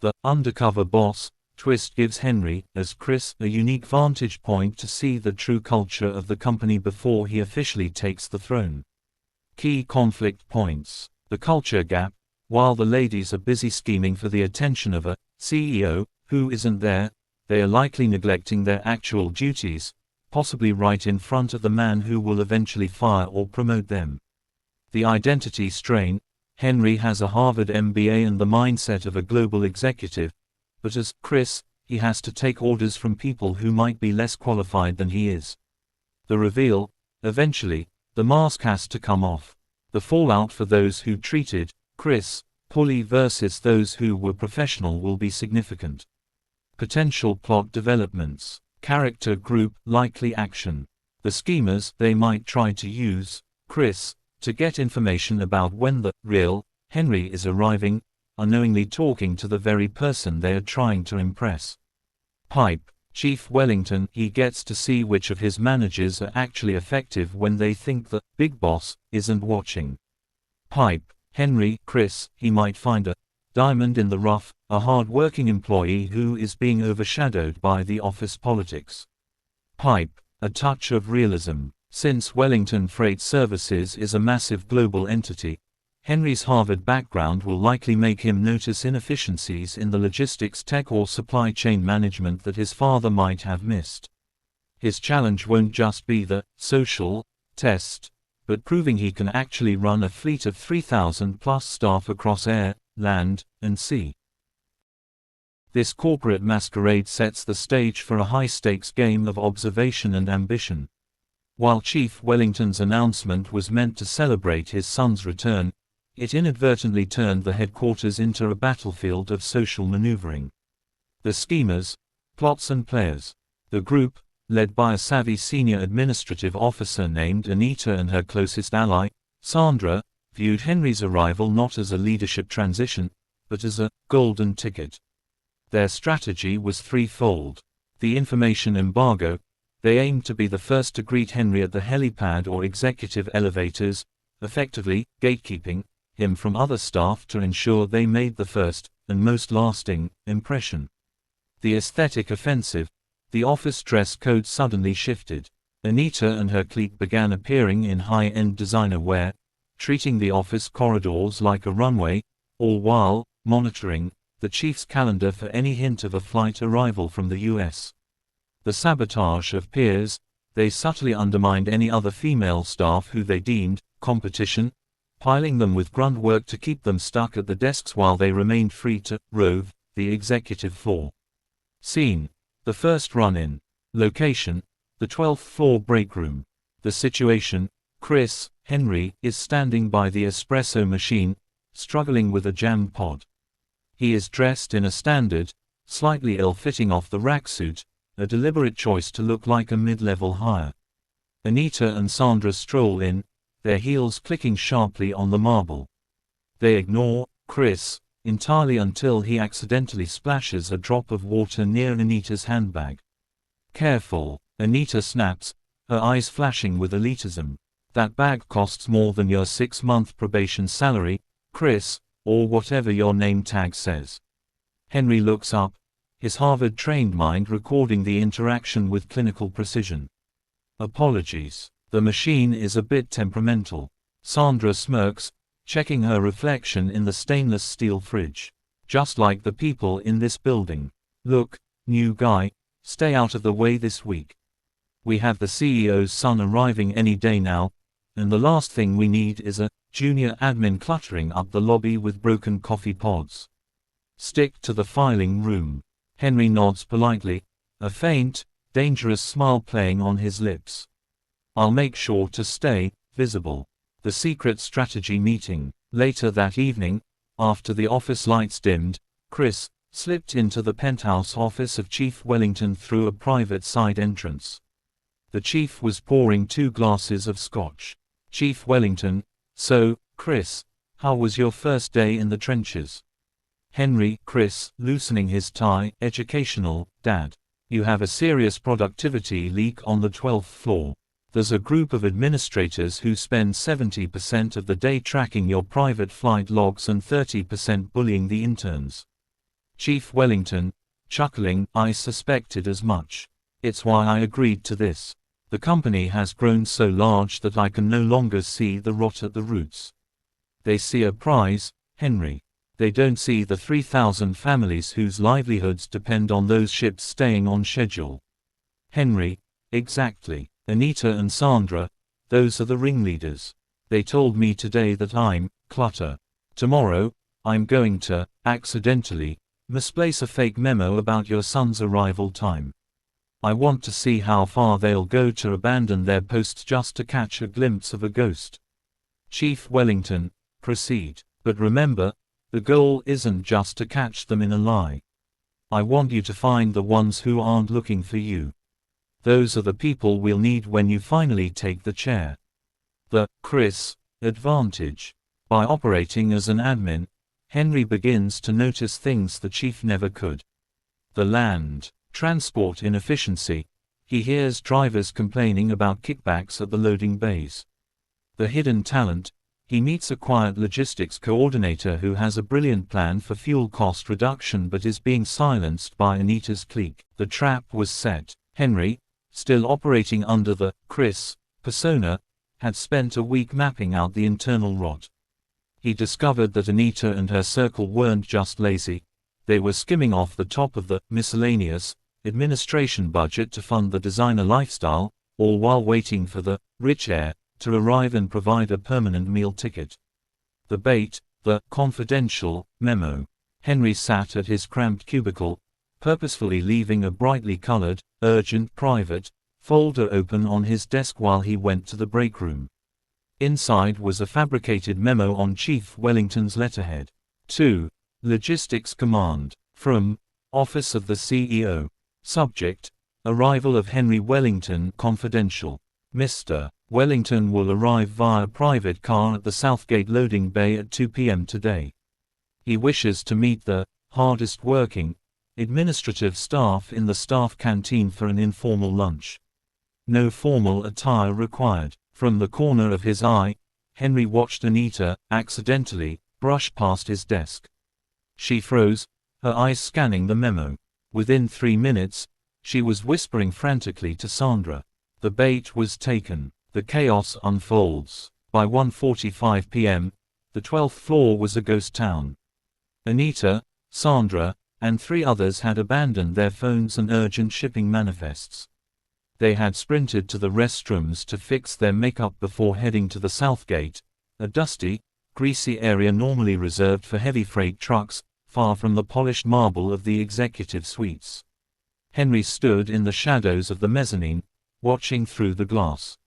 The undercover boss twist gives Henry, as Chris, a unique vantage point to see the true culture of the company before he officially takes the throne. Key conflict points. The culture gap. While the ladies are busy scheming for the attention of a CEO who isn't there, they are likely neglecting their actual duties, possibly right in front of the man who will eventually fire or promote them. The identity strain. Henry has a Harvard MBA and the mindset of a global executive, but as Chris, he has to take orders from people who might be less qualified than he is. The reveal. Eventually, the mask has to come off. The fallout for those who treated Chris poorly versus those who were professional will be significant. Potential plot developments. Character group, likely action. The schemers, they might try to use Chris to get information about when the real Henry is arriving, unknowingly talking to the very person they are trying to impress. Pipe. Chief Wellington, he gets to see which of his managers are actually effective when they think the big boss isn't watching. Pipe. Henry, Chris, he might find a diamond in the rough, a hard-working employee who is being overshadowed by the office politics. Pipe. A touch of realism. Since Wellington Freight Services is a massive global entity, Henry's Harvard background will likely make him notice inefficiencies in the logistics tech or supply chain management that his father might have missed. His challenge won't just be the social test, but proving he can actually run a fleet of 3,000+ staff across air, land, and sea. This corporate masquerade sets the stage for a high-stakes game of observation and ambition. While Chief Wellington's announcement was meant to celebrate his son's return, it inadvertently turned the headquarters into a battlefield of social maneuvering. The schemers, plots and players. The group, led by a savvy senior administrative officer named Anita and her closest ally, Sandra, viewed Henry's arrival not as a leadership transition, but as a golden ticket. Their strategy was threefold. The information embargo. They aimed to be the first to greet Henry at the helipad or executive elevators, effectively gatekeeping him from other staff to ensure they made the first, and most lasting, impression. The aesthetic offensive. The office dress code suddenly shifted. Anita and her clique began appearing in high-end designer wear, treating the office corridors like a runway, all while monitoring the chief's calendar for any hint of a flight arrival from the US. The sabotage of peers. They subtly undermined any other female staff who they deemed competition, piling them with grunt work to keep them stuck at the desks while they remained free to rove the executive floor. Scene. The first run-in. Location. The 12th floor break room. The situation. Chris, Henry, is standing by the espresso machine, struggling with a jam pod. He is dressed in a standard, slightly ill-fitting off-the-rack suit, a deliberate choice to look like a mid-level hire. Anita and Sandra stroll in, their heels clicking sharply on the marble. They ignore Chris entirely until he accidentally splashes a drop of water near Anita's handbag. Careful, Anita snaps, her eyes flashing with elitism. That bag costs more than your 6-month probation salary, Chris, or whatever your name tag says. Henry looks up, his Harvard-trained mind recording the interaction with clinical precision. Apologies. The machine is a bit temperamental. Sandra smirks, checking her reflection in the stainless steel fridge. Just like the people in this building. Look, new guy, stay out of the way this week. We have the CEO's son arriving any day now, and the last thing we need is a junior admin cluttering up the lobby with broken coffee pods. Stick to the filing room. Henry nods politely, a faint, dangerous smile playing on his lips. I'll make sure to stay visible. The secret strategy meeting. Later that evening, after the office lights dimmed, Chris slipped into the penthouse office of Chief Wellington through a private side entrance. The chief was pouring 2 glasses of scotch. Chief Wellington, so, Chris, how was your first day in the trenches? Henry, Chris, loosening his tie, educational, Dad. You have a serious productivity leak on the 12th floor. There's a group of administrators who spend 70% of the day tracking your private flight logs and 30% bullying the interns. Chief Wellington, chuckling, I suspected as much. It's why I agreed to this. The company has grown so large that I can no longer see the rot at the roots. They see a prize, Henry. They don't see the 3,000 families whose livelihoods depend on those ships staying on schedule. Henry, exactly. Anita and Sandra, those are the ringleaders. They told me today that I'm clutter. Tomorrow, I'm going to, accidentally, misplace a fake memo about your son's arrival time. I want to see how far they'll go to abandon their posts just to catch a glimpse of a ghost. Chief Wellington, proceed. But remember, the goal isn't just to catch them in a lie. I want you to find the ones who aren't looking for you. Those are the people we'll need when you finally take the chair. The Chris advantage. By operating as an admin, Henry begins to notice things the chief never could. The land transport inefficiency. He hears drivers complaining about kickbacks at the loading bays. The hidden talent. He meets a quiet logistics coordinator who has a brilliant plan for fuel cost reduction but is being silenced by Anita's clique. The trap was set. Henry, still operating under the Chris persona, had spent a week mapping out the internal rot. He discovered that Anita and her circle weren't just lazy, they were skimming off the top of the miscellaneous administration budget to fund the designer lifestyle, all while waiting for the rich heir to arrive and provide a permanent meal ticket. The bait, the confidential memo. Henry sat at his cramped cubicle, purposefully leaving a brightly colored, urgent private folder open on his desk while he went to the break room. Inside was a fabricated memo on Chief Wellington's letterhead. 2. Logistics Command. From Office of the CEO. Subject: Arrival of Henry Wellington confidential. Mr. Wellington will arrive via private car at the Southgate loading bay at 2 p.m. today. He wishes to meet the hardest working administrative staff in the staff canteen for an informal lunch. No formal attire required. From the corner of his eye, Henry watched Anita, accidentally, brush past his desk. She froze, her eyes scanning the memo. Within 3 minutes, she was whispering frantically to Sandra. The bait was taken. The chaos unfolds. By 1:45 p.m., the 12th floor was a ghost town. Anita, Sandra, and 3 others had abandoned their phones and urgent shipping manifests. They had sprinted to the restrooms to fix their makeup before heading to the Southgate, a dusty, greasy area normally reserved for heavy freight trucks, far from the polished marble of the executive suites. Henry stood in the shadows of the mezzanine, watching through the glass.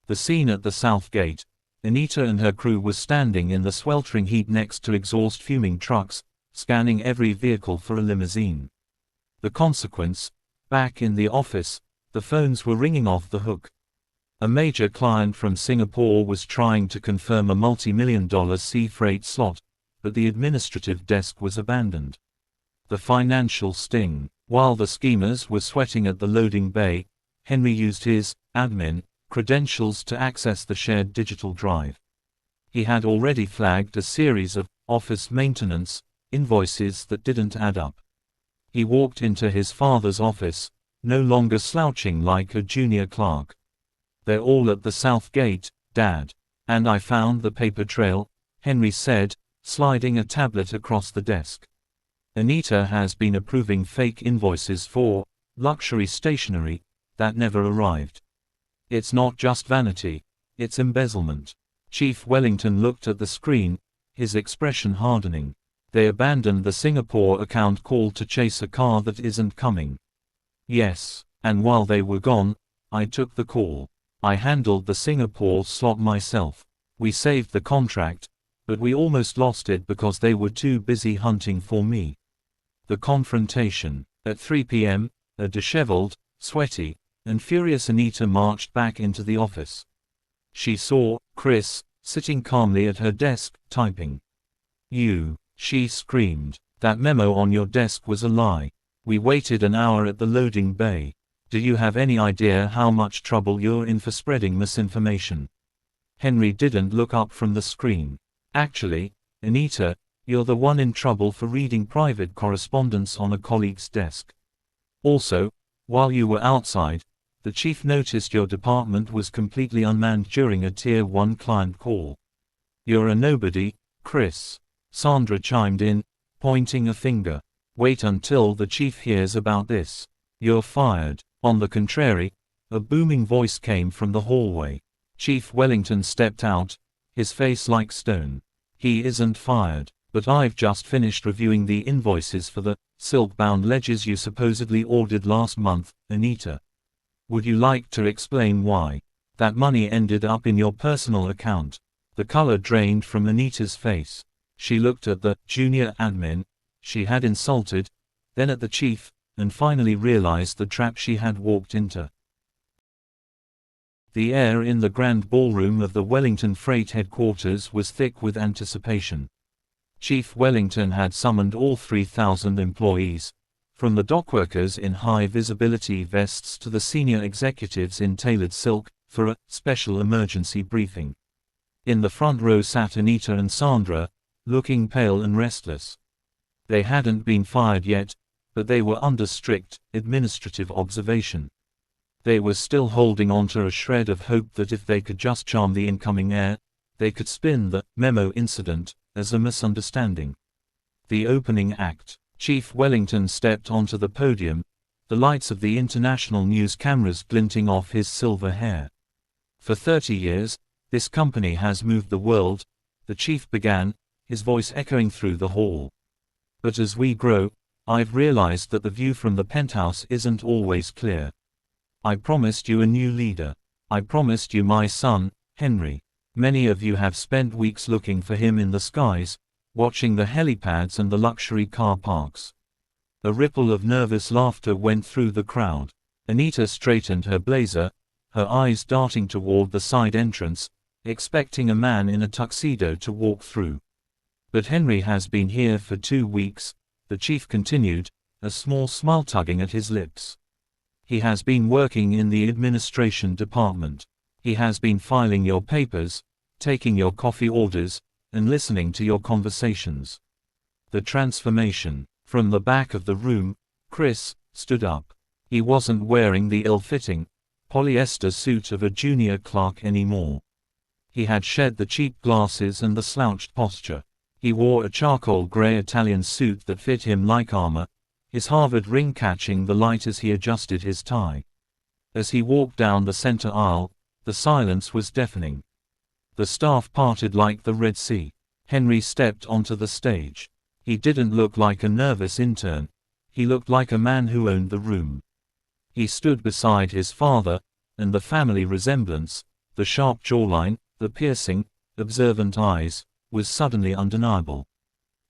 The scene at the Southgate. Anita and her crew were standing in the sweltering heat next to exhaust-fuming trucks, scanning every vehicle for a limousine. The consequence: back in the office, the phones were ringing off the hook. A major client from Singapore was trying to confirm a multi-million-dollar sea freight slot, but the administrative desk was abandoned. The financial sting. While the schemers were sweating at the loading bay, Henry used his admin credentials to access the shared digital drive. He had already flagged a series of office maintenance invoices that didn't add up. He walked into his father's office, no longer slouching like a junior clerk. "They're all at the Southgate, Dad. And I found the paper trail," Henry said, sliding a tablet across the desk. "Anita has been approving fake invoices for luxury stationery that never arrived. It's not just vanity, it's embezzlement." Chief Wellington looked at the screen, his expression hardening. "They abandoned the Singapore account call to chase a car that isn't coming." "Yes, and while they were gone, I took the call. I handled the Singapore slot myself. We saved the contract, but we almost lost it because they were too busy hunting for me." The confrontation. At 3 p.m., a disheveled, sweaty, and furious Anita marched back into the office. She saw Chris sitting calmly at her desk, typing. "You," she screamed, "that memo on your desk was a lie. We waited an hour at the loading bay. Do you have any idea how much trouble you're in for spreading misinformation?" Henry didn't look up from the screen. "Actually, Anita, You're the one in trouble for reading private correspondence on a colleague's desk. Also, while you were outside, the chief noticed your department was completely unmanned during a Tier 1 client call. You're a nobody, Chris. Sandra chimed in, pointing a finger. Wait until the chief hears about this. You're fired. On the contrary, a booming voice came from the hallway. Chief Wellington stepped out, his face like stone. He isn't fired, but I've just finished reviewing the invoices for the silk-bound ledgers you supposedly ordered last month, Anita. Would you like to explain why that money ended up in your personal account? The color drained from Anita's face. She looked at the junior admin she had insulted, then at the chief, and finally realized the trap she had walked into. The air in the grand ballroom of the Wellington Freight headquarters was thick with anticipation. Chief Wellington had summoned all 3,000 employees, from the dockworkers in high-visibility vests to the senior executives in tailored silk, for a special emergency briefing. In the front row sat Anita and Sandra, looking pale and restless. They hadn't been fired yet, but they were under strict, administrative observation. They were still holding on to a shred of hope that if they could just charm the incoming heir, they could spin the memo incident as a misunderstanding. The opening act. Chief Wellington stepped onto the podium, the lights of the international news cameras glinting off his silver hair. For 30 years, this company has moved the world, the chief began, his voice echoing through the hall. But as we grow, I've realized that the view from the penthouse isn't always clear. I promised you a new leader. I promised you my son, Henry. Many of you have spent weeks looking for him in the skies, watching the helipads and the luxury car parks. A ripple of nervous laughter went through the crowd. Anita straightened her blazer, her eyes darting toward the side entrance, expecting a man in a tuxedo to walk through. But Henry has been here for 2 weeks, the chief continued, a small smile tugging at his lips. He has been working in the administration department. He has been filing your papers, taking your coffee orders, and listening to your conversations. The transformation. From the back of the room, Chris stood up. He wasn't wearing the ill-fitting, polyester suit of a junior clerk anymore. He had shed the cheap glasses and the slouched posture. He wore a charcoal gray Italian suit that fit him like armor, his Harvard ring catching the light as he adjusted his tie. As he walked down the center aisle, the silence was deafening. The staff parted like the Red Sea. Henry stepped onto the stage. He didn't look like a nervous intern. He looked like a man who owned the room. He stood beside his father, and the family resemblance, the sharp jawline, the piercing, observant eyes, was suddenly undeniable.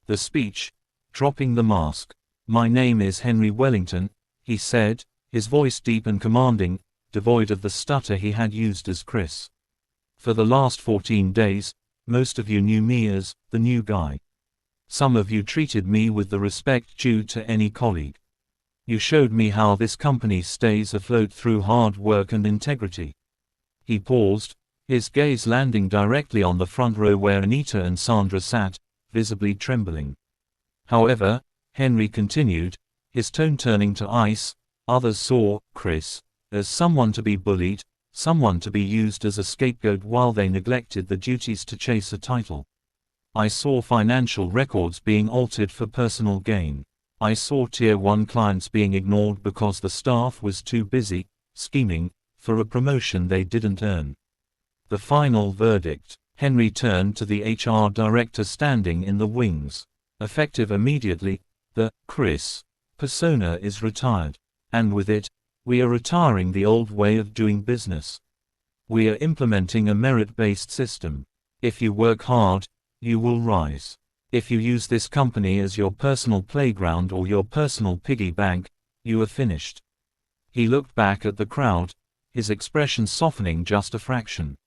The speech, dropping the mask. "My name is Henry Wellington," he said, his voice deep and commanding, devoid of the stutter he had used as Chris. "For the last 14 days, most of you knew me as the new guy. Some of you treated me with the respect due to any colleague. You showed me how this company stays afloat through hard work and integrity." He paused, his gaze landing directly on the front row where Anita and Sandra sat, visibly trembling. "However," Henry continued, his tone turning to ice, "others saw Chris as someone to be bullied, someone to be used as a scapegoat while they neglected the duties to chase a title. I saw financial records being altered for personal gain. I saw Tier 1 clients being ignored because the staff was too busy, scheming, for a promotion they didn't earn." The final verdict. Henry turned to the HR director standing in the wings. "Effective immediately, the Chris persona is retired. And with it, we are retiring the old way of doing business. We are implementing a merit-based system. If you work hard, you will rise. If you use this company as your personal playground or your personal piggy bank, you are finished." He looked back at the crowd, his expression softening just a fraction.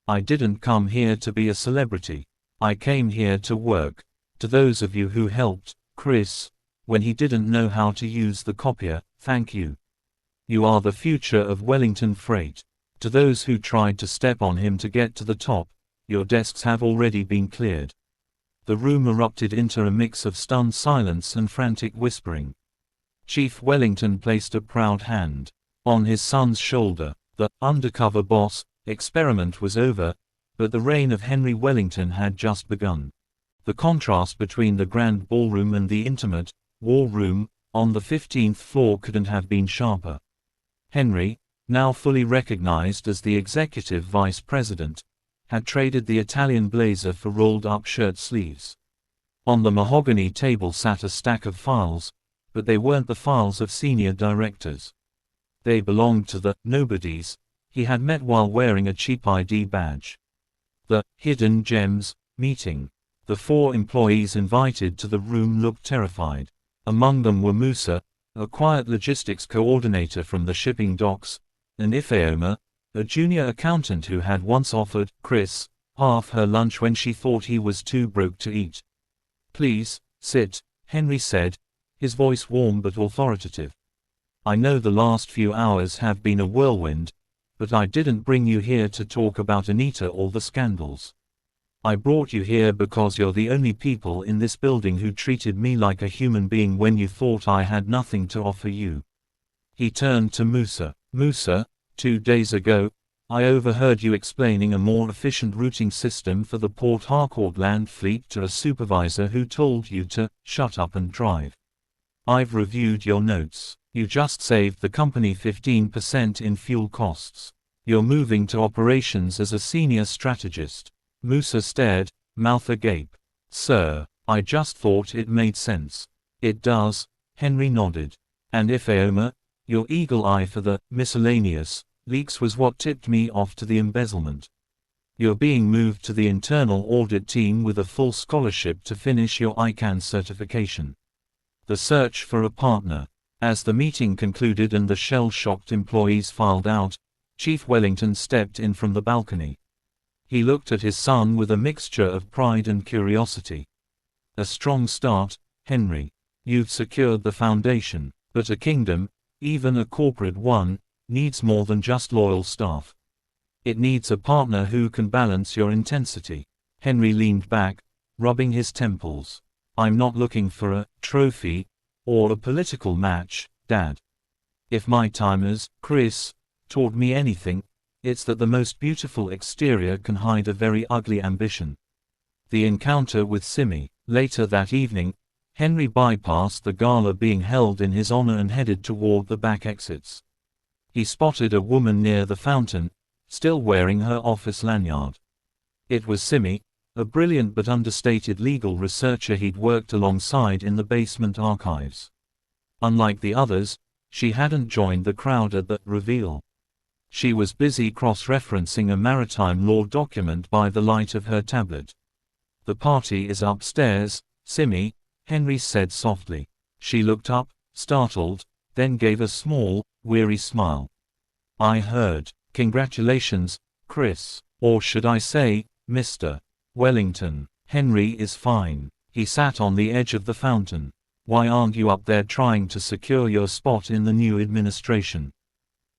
"I didn't come here to be a celebrity. I came here to work. To those of you who helped Chris when he didn't know how to use the copier, thank you. You are the future of Wellington Freight. To those who tried to step on him to get to the top, your desks have already been cleared." The room erupted into a mix of stunned silence and frantic whispering. Chief Wellington placed a proud hand on his son's shoulder. The undercover boss experiment was over, but the reign of Henry Wellington had just begun. The contrast between the grand ballroom and the intimate war room on the 15th floor couldn't have been sharper. Henry, now fully recognized as the executive vice president, had traded the Italian blazer for rolled-up shirt sleeves. On the mahogany table sat a stack of files, but they weren't the files of senior directors. They belonged to the nobodies he had met while wearing a cheap ID badge. The Hidden Gems meeting. The 4 employees invited to the room looked terrified. Among them were Musa, a quiet logistics coordinator from the shipping docks, and Ifeoma, a junior accountant who had once offered Chris half her lunch when she thought he was too broke to eat. "Please, sit," Henry said, his voice warm but authoritative. "I know the last few hours have been a whirlwind, but I didn't bring you here to talk about Anita or the scandals. I brought you here because you're the only people in this building who treated me like a human being when you thought I had nothing to offer you." He turned to Musa. "Musa, 2 days ago, I overheard you explaining a more efficient routing system for the Port Harcourt land fleet to a supervisor who told you to shut up and drive. I've reviewed your notes. You just saved the company 15% in fuel costs. You're moving to operations as a senior strategist." Musa stared, mouth agape. "Sir, I just thought it made sense." "It does," Henry nodded. "And Ifeoma, your eagle eye for the miscellaneous leaks was what tipped me off to the embezzlement. You're being moved to the internal audit team with a full scholarship to finish your ICANN certification." The search for a partner. As the meeting concluded and the shell-shocked employees filed out, Chief Wellington stepped in from the balcony. He looked at his son with a mixture of pride and curiosity. "A strong start, Henry. You've secured the foundation, but a kingdom, even a corporate one, needs more than just loyal staff. It needs a partner who can balance your intensity." Henry leaned back, rubbing his temples. "I'm not looking for a trophy or a political match, Dad. If my timers, Chris, taught me anything, it's that the most beautiful exterior can hide a very ugly ambition." The encounter with Simi. Later that evening, Henry bypassed the gala being held in his honor and headed toward the back exits. He spotted a woman near the fountain, still wearing her office lanyard. It was Simi, a brilliant but understated legal researcher he'd worked alongside in the basement archives. Unlike the others, she hadn't joined the crowd at the reveal. She was busy cross-referencing a maritime law document by the light of her tablet. "The party is upstairs, Simi," Henry said softly. She looked up, startled, then gave a small, weary smile. "I heard. Congratulations, Chris. Or should I say, Mr. Wellington. Henry is fine." He sat on the edge of the fountain. "Why aren't you up there trying to secure your spot in the new administration?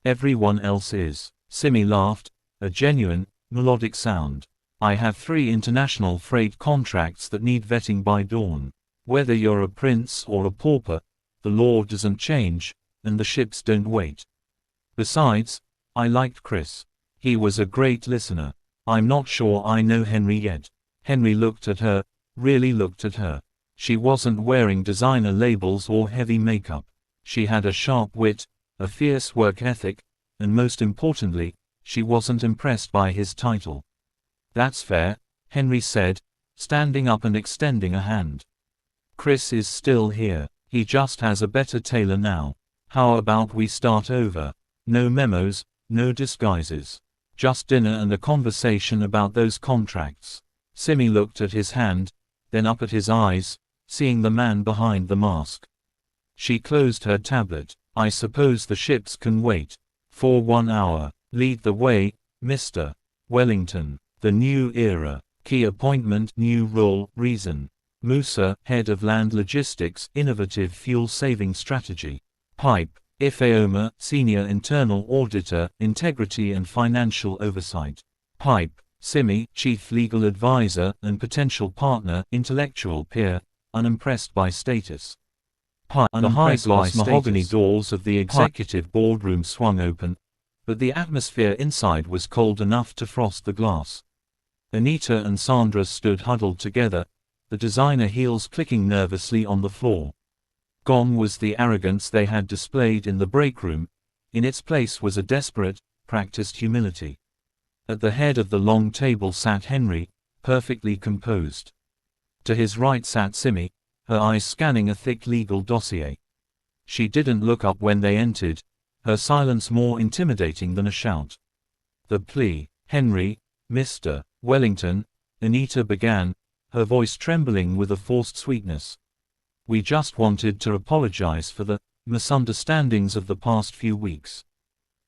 Everyone else is." Simi laughed, a genuine, melodic sound. "I have 3 international freight contracts that need vetting by dawn. Whether you're a prince or a pauper, the law doesn't change, and the ships don't wait. Besides, I liked Chris. He was a great listener. I'm not sure I know Henry yet." Henry looked at her, really looked at her. She wasn't wearing designer labels or heavy makeup. She had a sharp wit, a fierce work ethic, and most importantly, she wasn't impressed by his title. "That's fair," Henry said, standing up and extending a hand. "Chris is still here. He just has a better tailor now. How about we start over? No memos, no disguises. Just dinner and a conversation about those contracts." Simi looked at his hand, then up at his eyes, seeing the man behind the mask. She closed her tablet. "I suppose the ships can wait. For 1 hour. Lead the way, Mr. Wellington." The new era. Key appointment, new role, reason. Musa, head of land logistics, innovative fuel-saving strategy. Pipe. Ifeoma, senior internal auditor, integrity and financial oversight. Pipe. Simi, chief legal advisor and potential partner, intellectual peer, unimpressed by status. The high-gloss mahogany doors of the executive boardroom swung open, but the atmosphere inside was cold enough to frost the glass. Anita and Sandra stood huddled together, the designer heels clicking nervously on the floor. Gone was the arrogance they had displayed in the break room. In its place was a desperate, practiced humility. At the head of the long table sat Henry, perfectly composed. To his right sat Simi, her eyes scanning a thick legal dossier. She didn't look up when they entered, her silence more intimidating than a shout. "The plea, Henry, Mr. Wellington," Anita began, her voice trembling with a forced sweetness. "We just wanted to apologize for the misunderstandings of the past few weeks.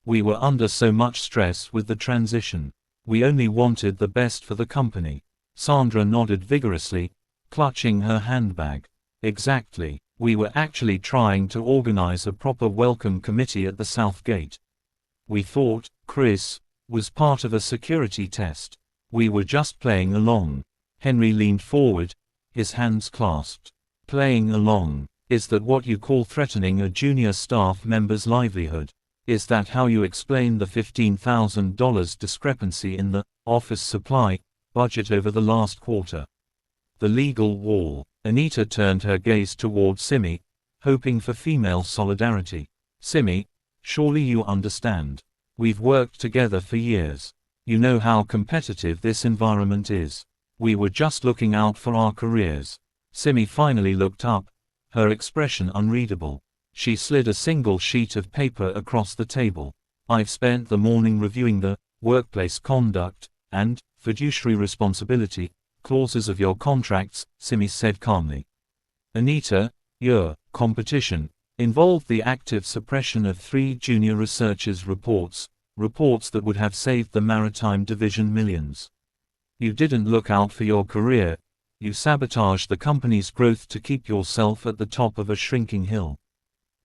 We were under so much stress with the transition. We only wanted the best for the company." Sandra nodded vigorously, clutching her handbag. "Exactly. We were actually trying to organize a proper welcome committee at the South Gate. We thought Chris was part of a security test. We were just playing along." Henry leaned forward, his hands clasped. "Playing along? Is that what you call threatening a junior staff member's livelihood? Is that how you explain the $15,000 discrepancy in the office supply budget over the last quarter? The legal wall." Anita turned her gaze toward Simi, hoping for female solidarity. "Simi, surely you understand. We've worked together for years. You know how competitive this environment is. We were just looking out for our careers." Simi finally looked up, her expression unreadable. She slid a single sheet of paper across the table. "I've spent the morning reviewing the workplace conduct and fiduciary responsibility clauses of your contracts," Simi said calmly. "Anita, your competition involved the active suppression of 3 junior researchers' reports that would have saved the Maritime Division millions. You didn't look out for your career, you sabotaged the company's growth to keep yourself at the top of a shrinking hill."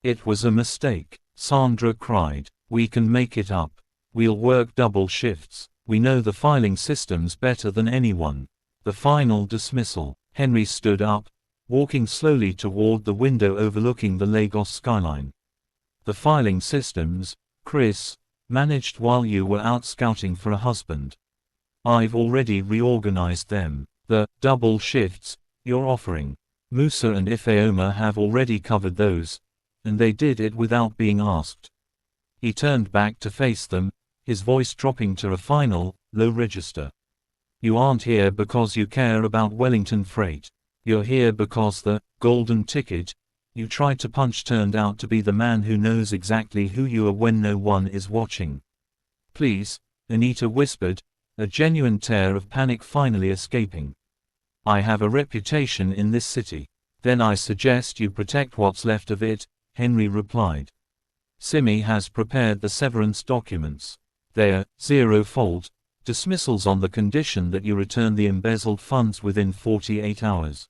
"It was a mistake," Sandra cried. "We can make it up. We'll work double shifts. We know the filing systems better than anyone." The final dismissal. Henry stood up, walking slowly toward the window overlooking the Lagos skyline. "The filing systems, Chris, managed while you were out scouting for a husband. I've already reorganized them. The double shifts you're offering, Musa and Ifeoma have already covered those, and they did it without being asked." He turned back to face them, his voice dropping to a final, low register. "You aren't here because you care about Wellington Freight. You're here because the golden ticket you tried to punch turned out to be the man who knows exactly who you are when no one is watching." "Please," Anita whispered, a genuine tear of panic finally escaping. "I have a reputation in this city." "Then I suggest you protect what's left of it," Henry replied. "Simi has prepared the severance documents. They're zero-fault dismissals on the condition that you return the embezzled funds within 48 hours.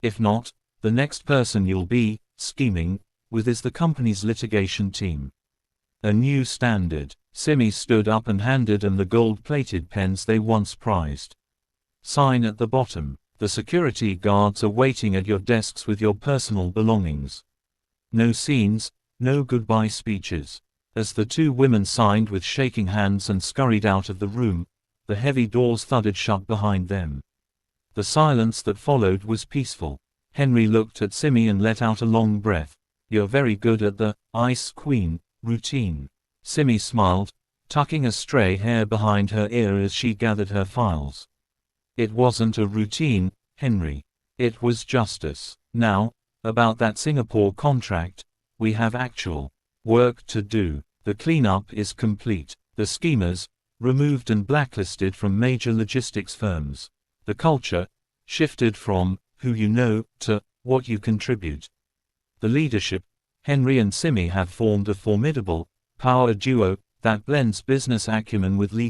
If not, the next person you'll be scheming with is the company's litigation team." A new standard. Simi stood up and handed them the gold-plated pens they once prized. "Sign at the bottom. The security guards are waiting at your desks with your personal belongings. No scenes, no goodbye speeches." As the 2 women signed with shaking hands and scurried out of the room, the heavy doors thudded shut behind them. The silence that followed was peaceful. Henry looked at Simi and let out a long breath. "You're very good at the Ice Queen routine." Simi smiled, tucking a stray hair behind her ear as she gathered her files. "It wasn't a routine, Henry. It was justice. Now, about that Singapore contract, we have actual work to do. The cleanup is complete. The schemers, removed and blacklisted from major logistics firms. The culture, shifted from who you know to what you contribute. The leadership, Henry and Simi have formed a formidable power duo that blends business acumen with legal